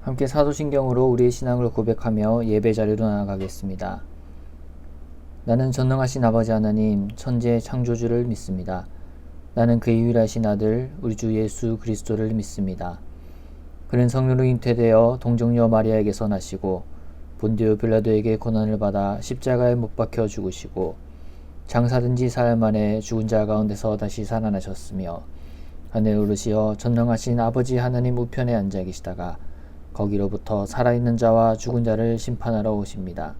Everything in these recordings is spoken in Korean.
함께 사도신경으로 우리의 신앙을 고백하며 예배 자리로 나아가겠습니다. 나는 전능하신 아버지 하나님, 천지의 창조주를 믿습니다. 나는 그의 유일하신 아들, 우리 주 예수 그리스도를 믿습니다. 그는 성령으로 잉태되어 동정녀 마리아에게서 나시고 본디오 빌라도에게 고난을 받아 십자가에 못 박혀 죽으시고 장사된 지 사흘 만에 죽은 자 가운데서 다시 살아나셨으며 하늘에 오르시어 전능하신 아버지 하나님 우편에 앉아 계시다가 거기로부터 살아있는 자와 죽은 자를 심판하러 오십니다.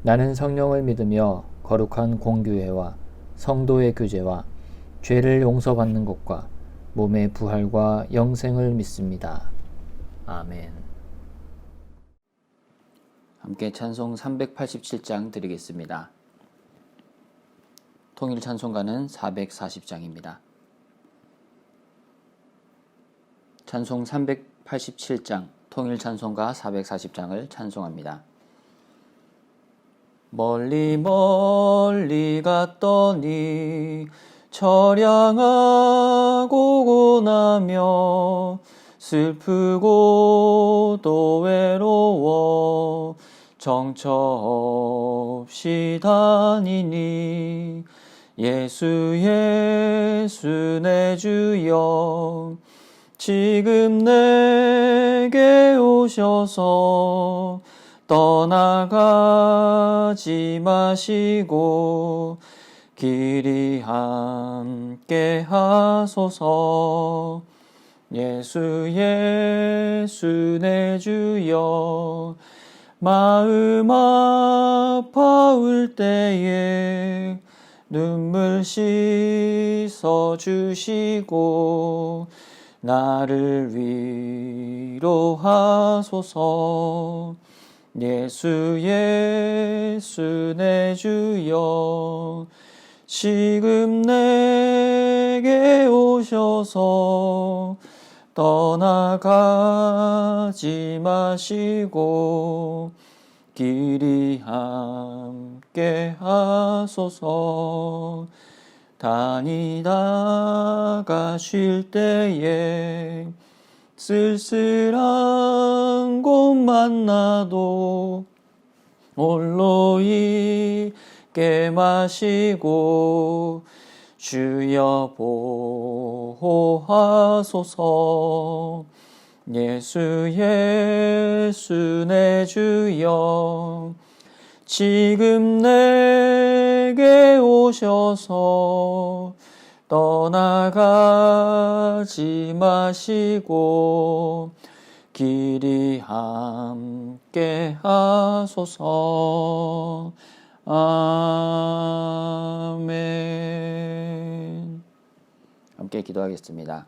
나는 성령을 믿으며 거룩한 공교회와 성도의 교제와 죄를 용서받는 것과 몸의 부활과 영생을 믿습니다. 아멘. 함께 찬송 387장 드리겠습니다. 통일 찬송가는 440장입니다. 찬송 387장, 통일 찬송가 440장을 찬송합니다. 멀리 멀리 갔더니 처량하고 고나며 슬프고 또 외로워 정처 없이 다니니 예수 예수 내 주여 지금 내게 오셔서 떠나가지 마시고 길이 함께 하소서. 예수 예수 내 주여 마음 아파올 때에 눈물 씻어 주시고 나를 위로하소서. 예수 예수 내 주여 지금 내게 오셔서 떠나가지 마시고 길이 함께 하소서. 다니다가 쉴 때에 쓸쓸한 곳 만나도 홀로 있게 마시고 주여 보호하소서. 예수 예수 내 주여 지금 내게 오셔서 떠나가지 마시고 길이 함께 하소서. 아멘. 함께 기도하겠습니다.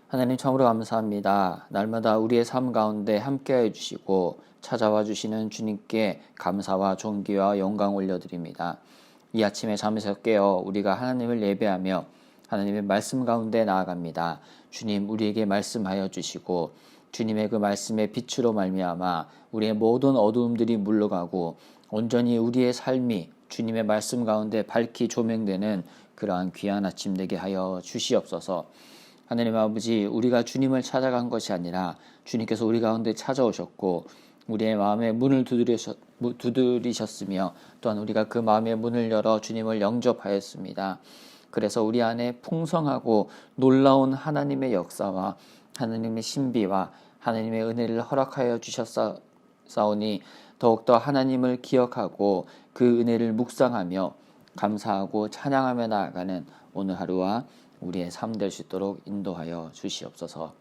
하나님 참으로 감사합니다. 날마다 우리의 삶 가운데 함께해 주시고 찾아와 주시는 주님께 감사와 존귀와 영광 올려드립니다. 이 아침에 잠에서 깨어 우리가 하나님을 예배하며 하나님의 말씀 가운데 나아갑니다. 주님 우리에게 말씀하여 주시고 주님의 그 말씀의 빛으로 말미암아 우리의 모든 어두움들이 물러가고 온전히 우리의 삶이 주님의 말씀 가운데 밝히 조명되는 그러한 귀한 아침 되게 하여 주시옵소서. 하나님 아버지, 우리가 주님을 찾아간 것이 아니라 주님께서 우리 가운데 찾아오셨고 우리의 마음의 문을 두드리셨으며 또한 우리가 그 마음의 문을 열어 주님을 영접하였습니다. 그래서 우리 안에 풍성하고 놀라운 하나님의 역사와 하나님의 신비와 하나님의 은혜를 허락하여 주셨사오니 더욱더 하나님을 기억하고 그 은혜를 묵상하며 감사하고 찬양하며 나아가는 오늘 하루와 우리의 삶 될 수 있도록 인도하여 주시옵소서.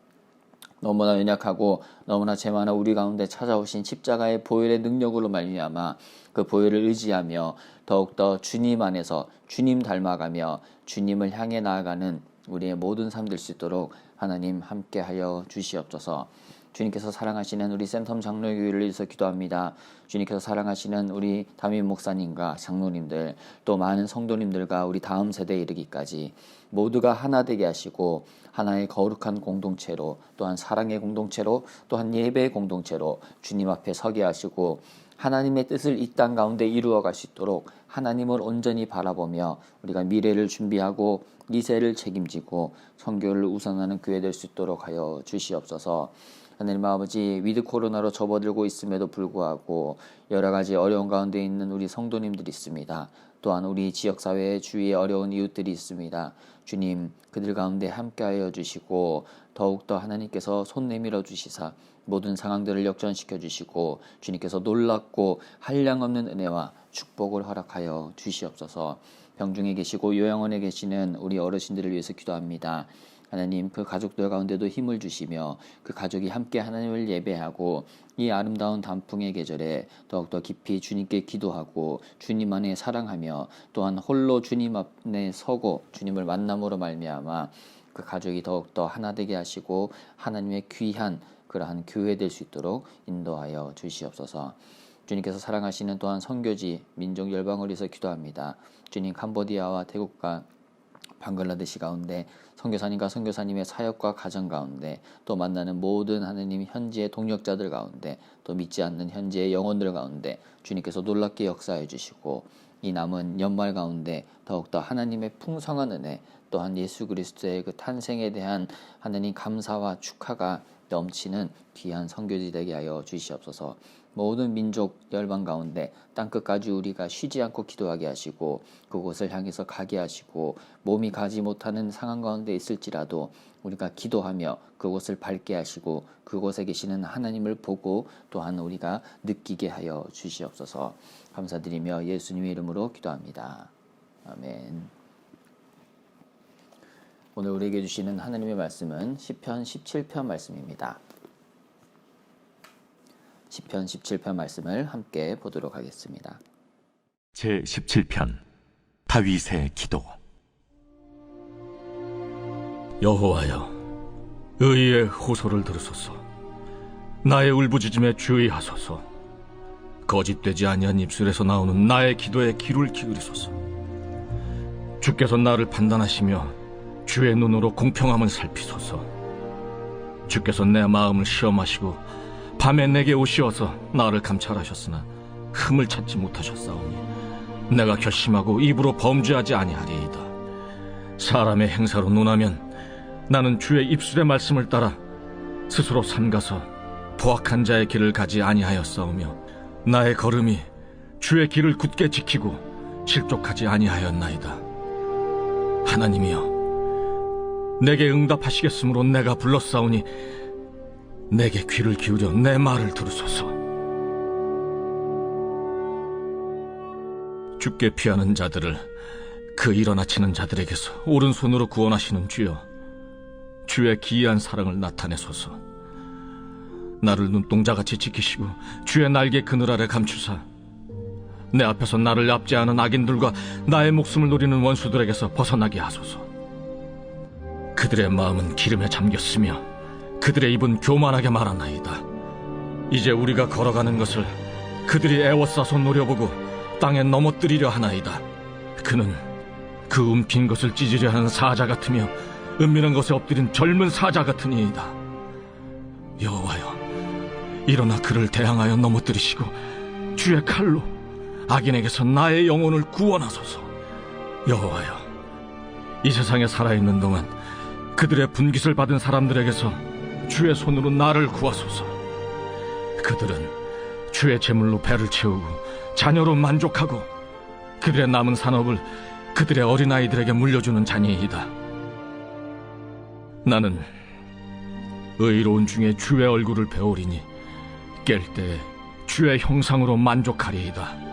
너무나 연약하고 너무나 죄많은 우리 가운데 찾아오신 십자가의 보혈의 능력으로 말미암아 그 보혈을 의지하며 더욱더 주님 안에서 주님 닮아가며 주님을 향해 나아가는 우리의 모든 삶 될 수 있도록 하나님 함께하여 주시옵소서. 주님께서 사랑하시는 우리 센텀 장로교회를 위해서 기도합니다. 주님께서 사랑하시는 우리 담임 목사님과 장로님들 또 많은 성도님들과 우리 다음 세대에 이르기까지 모두가 하나 되게 하시고 하나의 거룩한 공동체로 또한 사랑의 공동체로 또한 예배의 공동체로 주님 앞에 서게 하시고 하나님의 뜻을 이 땅 가운데 이루어갈 수 있도록 하나님을 온전히 바라보며 우리가 미래를 준비하고 이 세를 책임지고 선교를 우선하는 교회 될 수 있도록 하여 주시옵소서. 하나님 아버지, 위드 코로나로 접어들고 있음에도 불구하고 여러 가지 어려운 가운데 있는 우리 성도님들이 있습니다. 또한 우리 지역사회의 주위에 어려운 이웃들이 있습니다. 주님, 그들 가운데 함께하여 주시고 더욱더 하나님께서 손 내밀어 주시사 모든 상황들을 역전시켜 주시고 주님께서 놀랍고 한량없는 은혜와 축복을 허락하여 주시옵소서. 병중에 계시고 요양원에 계시는 우리 어르신들을 위해서 기도합니다. 하나님, 그 가족들 가운데도 힘을 주시며 그 가족이 함께 하나님을 예배하고 이 아름다운 단풍의 계절에 더욱더 깊이 주님께 기도하고 주님 안에 사랑하며 또한 홀로 주님 앞에 서고 주님을 만남으로 말미암아 그 가족이 더욱더 하나 되게 하시고 하나님의 귀한 그러한 교회 될 수 있도록 인도하여 주시옵소서. 주님께서 사랑하시는 또한 선교지 민족 열방을 위해서 기도합니다. 주님, 캄보디아와 태국과 방글라데시 가운데 선교사님과 선교사님의 사역과 가정 가운데 또 만나는 모든 하나님 현지의 동역자들 가운데 또 믿지 않는 현지의 영혼들 가운데 주님께서 놀랍게 역사해 주시고 이 남은 연말 가운데 더욱더 하나님의 풍성한 은혜 또한 예수 그리스도의 그 탄생에 대한 하나님 감사와 축하가 넘치는 귀한 선교지 되게 하여 주시옵소서. 모든 민족 열방 가운데 땅끝까지 우리가 쉬지 않고 기도하게 하시고 그곳을 향해서 가게 하시고 몸이 가지 못하는 상황 가운데 있을지라도 우리가 기도하며 그곳을 밟게 하시고 그곳에 계시는 하나님을 보고 또한 우리가 느끼게 하여 주시옵소서. 감사드리며 예수님의 이름으로 기도합니다. 아멘. 오늘 우리에게 주시는 하나님의 말씀은 시편 17편 말씀입니다. 시편 17편 말씀을 함께 보도록 하겠습니다. 제 17편 다윗의 기도. 여호와여, 의의 호소를 들으소서. 나의 울부짖음에 주의하소서. 거짓되지 아니한 입술에서 나오는 나의 기도에 귀를 기울이소서. 주께서 나를 판단하시며 주의 눈으로 공평함을 살피소서. 주께서 내 마음을 시험하시고 밤에 내게 오시어서 나를 감찰하셨으나 흠을 찾지 못하셨사오니 내가 결심하고 입으로 범죄하지 아니하리이다. 사람의 행사로 논하면 나는 주의 입술의 말씀을 따라 스스로 삼가서 포악한 자의 길을 가지 아니하였사오며 나의 걸음이 주의 길을 굳게 지키고 실족하지 아니하였나이다. 하나님이여, 내게 응답하시겠으므로 내가 불렀사오니 내게 귀를 기울여 내 말을 들으소서. 주께 피하는 자들을 그 일어나치는 자들에게서 오른손으로 구원하시는 주여, 주의 기이한 사랑을 나타내소서. 나를 눈동자같이 지키시고 주의 날개 그늘 아래 감추사 내 앞에서 나를 납치하는 악인들과 나의 목숨을 노리는 원수들에게서 벗어나게 하소서. 그들의 마음은 기름에 잠겼으며 그들의 입은 교만하게 말하나이다. 이제 우리가 걸어가는 것을 그들이 애워싸서 노려보고 땅에 넘어뜨리려 하나이다. 그는 그 움핀 것을 찢으려 하는 사자 같으며 은밀한 것에 엎드린 젊은 사자 같으니이다. 여호와여, 일어나 그를 대항하여 넘어뜨리시고 주의 칼로 악인에게서 나의 영혼을 구원하소서. 여호와여, 이 세상에 살아있는 동안 그들의 분깃을 받은 사람들에게서 주의 손으로 나를 구하소서. 그들은 주의 제물로 배를 채우고 자녀로 만족하고 그들의 남은 산업을 그들의 어린아이들에게 물려주는 자니이다. 나는 의로운 중에 주의 얼굴을 배우리니 깰 때 주의 형상으로 만족하리이다.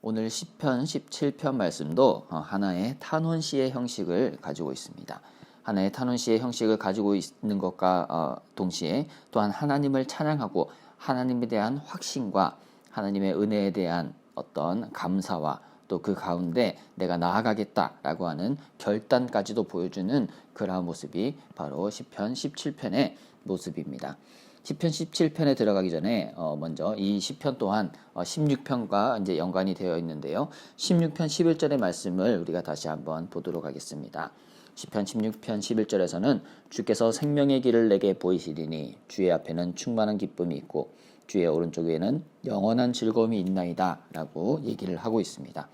오늘 시편 17편 말씀도 하나의 탄원시의 형식을 가지고 있습니다. 하나의 탄원시의 형식을 가지고 있는 것과 동시에 또한 하나님을 찬양하고 하나님에 대한 확신과 하나님의 은혜에 대한 어떤 감사와 또 그 가운데 내가 나아가겠다라고 하는 결단까지도 보여주는 그러한 모습이 바로 시편 17편의 모습입니다. 시편 17편에 들어가기 전에 먼저 이 시편 또한 16편과 이제 연관이 되어 있는데요. 16편 11절의 말씀을 우리가 다시 한번 보도록 하겠습니다. 시편 16편 11절에서는 주께서 생명의 길을 내게 보이시리니 주의 앞에는 충만한 기쁨이 있고 주의 오른쪽에는 영원한 즐거움이 있나이다 라고 얘기를 하고 있습니다.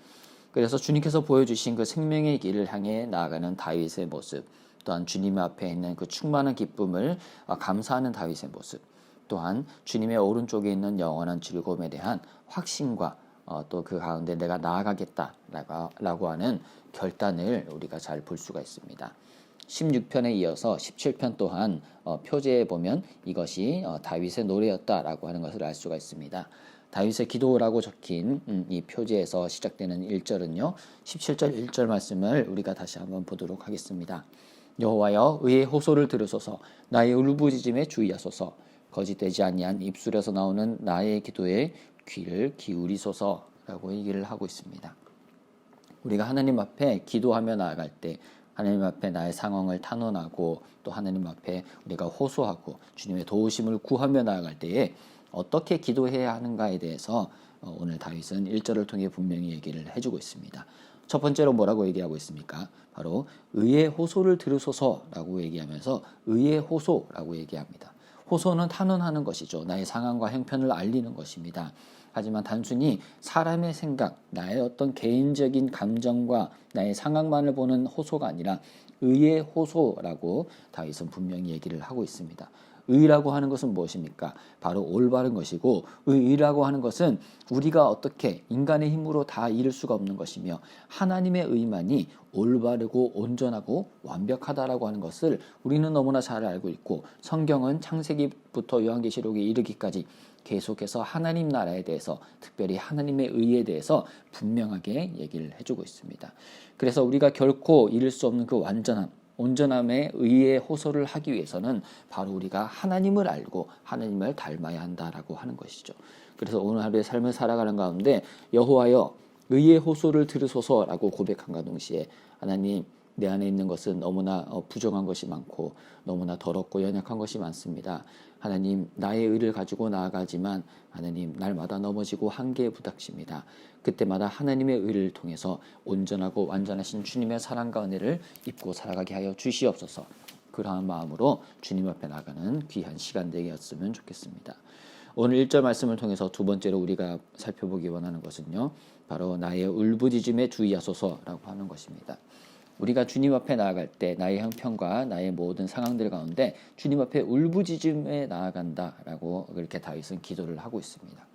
그래서 주님께서 보여주신 그 생명의 길을 향해 나아가는 다윗의 모습, 또한 주님 앞에 있는 그 충만한 기쁨을 감사하는 다윗의 모습, 또한 주님의 오른쪽에 있는 영원한 즐거움에 대한 확신과 또 그 가운데 내가 나아가겠다라고 하는 결단을 우리가 잘 볼 수가 있습니다. 16편에 이어서 17편 또한 표제에 보면 이것이 다윗의 노래였다라고 하는 것을 알 수가 있습니다. 다윗의 기도라고 적힌 이 표제에서 시작되는 1절은요. 17절 1절 말씀을 우리가 다시 한번 보도록 하겠습니다. 여호와여 의의 호소를 들으소서 나의 울부짖음에 주의하소서 거짓되지 아니한 입술에서 나오는 나의 기도에 귀를 기울이소서라고 얘기를 하고 있습니다. 우리가 하나님 앞에 기도하며 나아갈 때 하나님 앞에 나의 상황을 탄원하고 또 하나님 앞에 우리가 호소하고 주님의 도우심을 구하며 나아갈 때에 어떻게 기도해야 하는가에 대해서 오늘 다윗은 1절을 통해 분명히 얘기를 해주고 있습니다. 첫 번째로 뭐라고 얘기하고 있습니까? 바로 의의 호소를 들으소서라고 얘기하면서 의의 호소라고 얘기합니다. 호소는 탄원하는 것이죠. 나의 상황과 형편을 알리는 것입니다. 하지만 단순히 사람의 생각, 나의 어떤 개인적인 감정과 나의 상황만을 보는 호소가 아니라 의의 호소라고 다윗은 분명히 얘기를 하고 있습니다. 의라고 하는 것은 무엇입니까? 바로 올바른 것이고 의라고 하는 것은 우리가 어떻게 인간의 힘으로 다 이룰 수가 없는 것이며 하나님의 의만이 올바르고 온전하고 완벽하다라고 하는 것을 우리는 너무나 잘 알고 있고 성경은 창세기부터 요한계시록에 이르기까지 계속해서 하나님 나라에 대해서 특별히 하나님의 의에 대해서 분명하게 얘기를 해주고 있습니다. 그래서 우리가 결코 이룰 수 없는 그 온전함의 의의 호소를 하기 위해서는 바로 우리가 하나님을 알고 하나님을 닮아야 한다라고 하는 것이죠. 그래서 오늘 하루의 삶을 살아가는 가운데 여호와여 의의 호소를 들으소서라고 고백함과 동시에 하나님 내 안에 있는 것은 너무나 부정한 것이 많고 너무나 더럽고 연약한 것이 많습니다. 하나님 나의 의를 가지고 나아가지만 하나님 날마다 넘어지고 한계에 부닥칩니다. 그때마다 하나님의 의를 통해서 온전하고 완전하신 주님의 사랑과 은혜를 입고 살아가게 하여 주시옵소서. 그러한 마음으로 주님 앞에 나가는 귀한 시간 되었으면 좋겠습니다. 오늘 1절 말씀을 통해서 두 번째로 우리가 살펴보기 원하는 것은요. 바로 나의 울부짖음에 주의하소서라고 하는 것입니다. 우리가 주님 앞에 나아갈 때 나의 형편과 나의 모든 상황들 가운데 주님 앞에 울부짖음에 나아간다라고 그렇게 다윗은 기도를 하고 있습니다.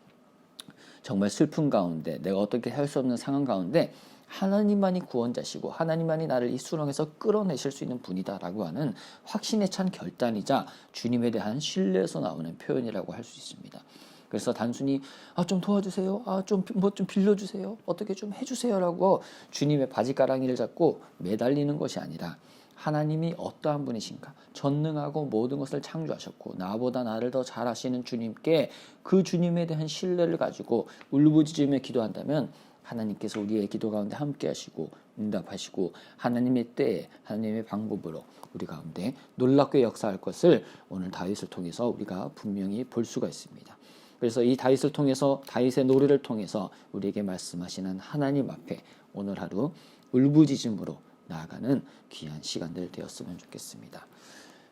정말 슬픔 가운데 내가 어떻게 할 수 없는 상황 가운데 하나님만이 구원자시고 하나님만이 나를 이 수렁에서 끌어내실 수 있는 분이다라고 하는 확신에 찬 결단이자 주님에 대한 신뢰에서 나오는 표현이라고 할 수 있습니다. 그래서 단순히 좀 도와주세요. 좀 빌려주세요. 어떻게 좀 해주세요라고 주님의 바지가랑이를 잡고 매달리는 것이 아니라 하나님이 어떠한 분이신가? 전능하고 모든 것을 창조하셨고 나보다 나를 더 잘 아시는 주님께 그 주님에 대한 신뢰를 가지고 울부짖으며 기도한다면 하나님께서 우리의 기도 가운데 함께 하시고 응답하시고 하나님의 때에 하나님의 방법으로 우리 가운데 놀랍게 역사할 것을 오늘 다윗을 통해서 우리가 분명히 볼 수가 있습니다. 그래서 이 다윗을 통해서 다윗의 노래를 통해서 우리에게 말씀하시는 하나님 앞에 오늘 하루 울부짖음으로 나아가는 귀한 시간들 되었으면 좋겠습니다.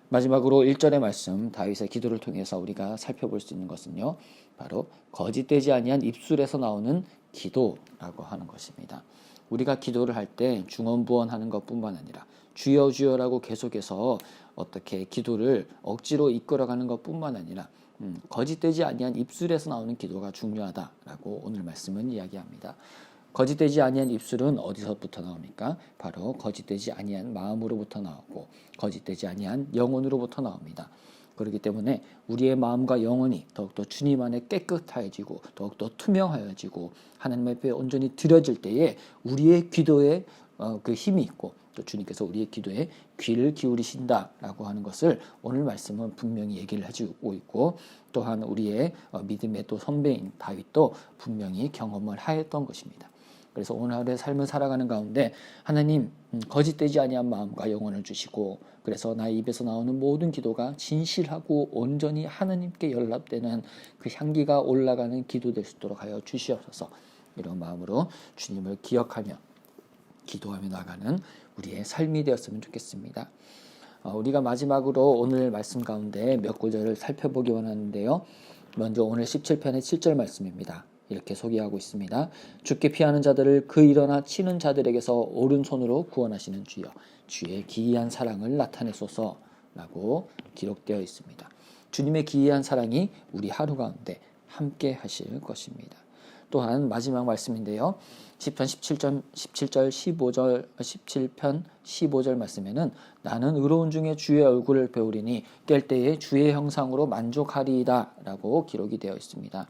마지막으로 1절의 말씀 다윗의 기도를 통해서 우리가 살펴볼 수 있는 것은요. 바로 거짓되지 아니한 입술에서 나오는 기도라고 하는 것입니다. 우리가 기도를 할 때 중언부언하는 것뿐만 아니라 주여 주여라고 계속해서 어떻게 기도를 억지로 이끌어가는 것뿐만 아니라 거짓되지 아니한 입술에서 나오는 기도가 중요하다라고 오늘 말씀은 이야기합니다. 거짓되지 아니한 입술은 어디서부터 나옵니까? 바로 거짓되지 아니한 마음으로부터 나오고 거짓되지 아니한 영혼으로부터 나옵니다. 그렇기 때문에 우리의 마음과 영혼이 더욱더 주님 안에 깨끗해지고 더욱더 투명하여지고 하나님 앞에 온전히 드려질 때에 우리의 기도에 그 힘이 있고 또 주님께서 우리의 기도에 귀를 기울이신다라고 하는 것을 오늘 말씀은 분명히 얘기를 해주고 있고 또한 우리의 믿음의 또 선배인 다윗도 분명히 경험을 하였던 것입니다. 그래서 오늘 하루의 삶을 살아가는 가운데 하나님 거짓되지 아니한 마음과 영혼을 주시고 그래서 나의 입에서 나오는 모든 기도가 진실하고 온전히 하나님께 연락되는 그 향기가 올라가는 기도 될 수 있도록 하여 주시옵소서. 이런 마음으로 주님을 기억하며 기도하며 나가는 우리의 삶이 되었으면 좋겠습니다. 우리가 마지막으로 오늘 말씀 가운데 몇 구절을 살펴보기 원하는데요. 먼저 오늘 17편의 7절 말씀입니다. 이렇게 소개하고 있습니다. 주께 피하는 자들을 그 일어나 치는 자들에게서 오른손으로 구원하시는 주여, 주의 기이한 사랑을 나타내소서 라고 기록되어 있습니다. 주님의 기이한 사랑이 우리 하루 가운데 함께 하실 것입니다. 또한 마지막 말씀인데요. 시편 17편 15절 말씀에는 나는 의로운 중에 주의 얼굴을 배우리니 깰 때에 주의 형상으로 만족하리이다 라고 기록이 되어 있습니다.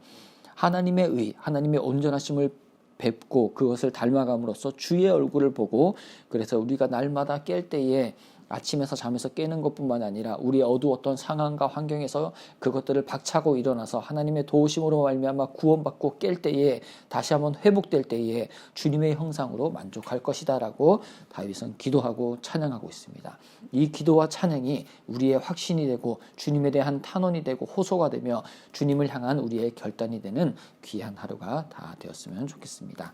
하나님의 의, 하나님의 온전하심을 뵙고 그것을 닮아감으로써 주의 얼굴을 보고, 그래서 우리가 날마다 깰 때에 아침에서 잠에서 깨는 것뿐만 아니라 우리의 어두웠던 상황과 환경에서 그것들을 박차고 일어나서 하나님의 도우심으로 말미암아 구원받고 깰 때에 다시 한번 회복될 때에 주님의 형상으로 만족할 것이다 라고 다윗은 기도하고 찬양하고 있습니다. 이 기도와 찬양이 우리의 확신이 되고 주님에 대한 탄원이 되고 호소가 되며 주님을 향한 우리의 결단이 되는 귀한 하루가 다 되었으면 좋겠습니다.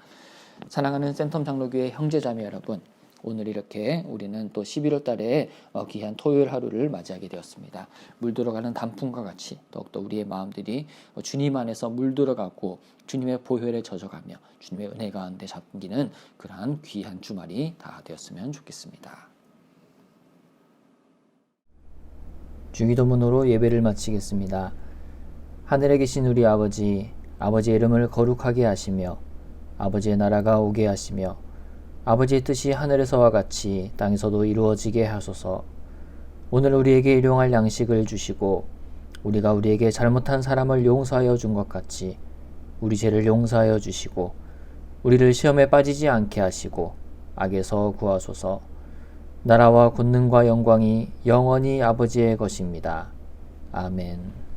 사랑하는 센텀 장로교회 형제자매 여러분, 오늘 이렇게 우리는 또 11월 달에 귀한 토요일 하루를 맞이하게 되었습니다. 물들어가는 단풍과 같이 더욱더 우리의 마음들이 주님 안에서 물들어가고 주님의 보혈에 젖어가며 주님의 은혜 가운데 잠기는 그러한 귀한 주말이 다 되었으면 좋겠습니다. 주기도문으로 예배를 마치겠습니다. 하늘에 계신 우리 아버지, 아버지의 이름을 거룩하게 하시며 아버지의 나라가 오게 하시며 아버지의 뜻이 하늘에서와 같이 땅에서도 이루어지게 하소서. 오늘 우리에게 일용할 양식을 주시고 우리가 우리에게 잘못한 사람을 용서하여 준 것 같이 우리 죄를 용서하여 주시고 우리를 시험에 빠지지 않게 하시고 악에서 구하소서. 나라와 권능과 영광이 영원히 아버지의 것입니다. 아멘.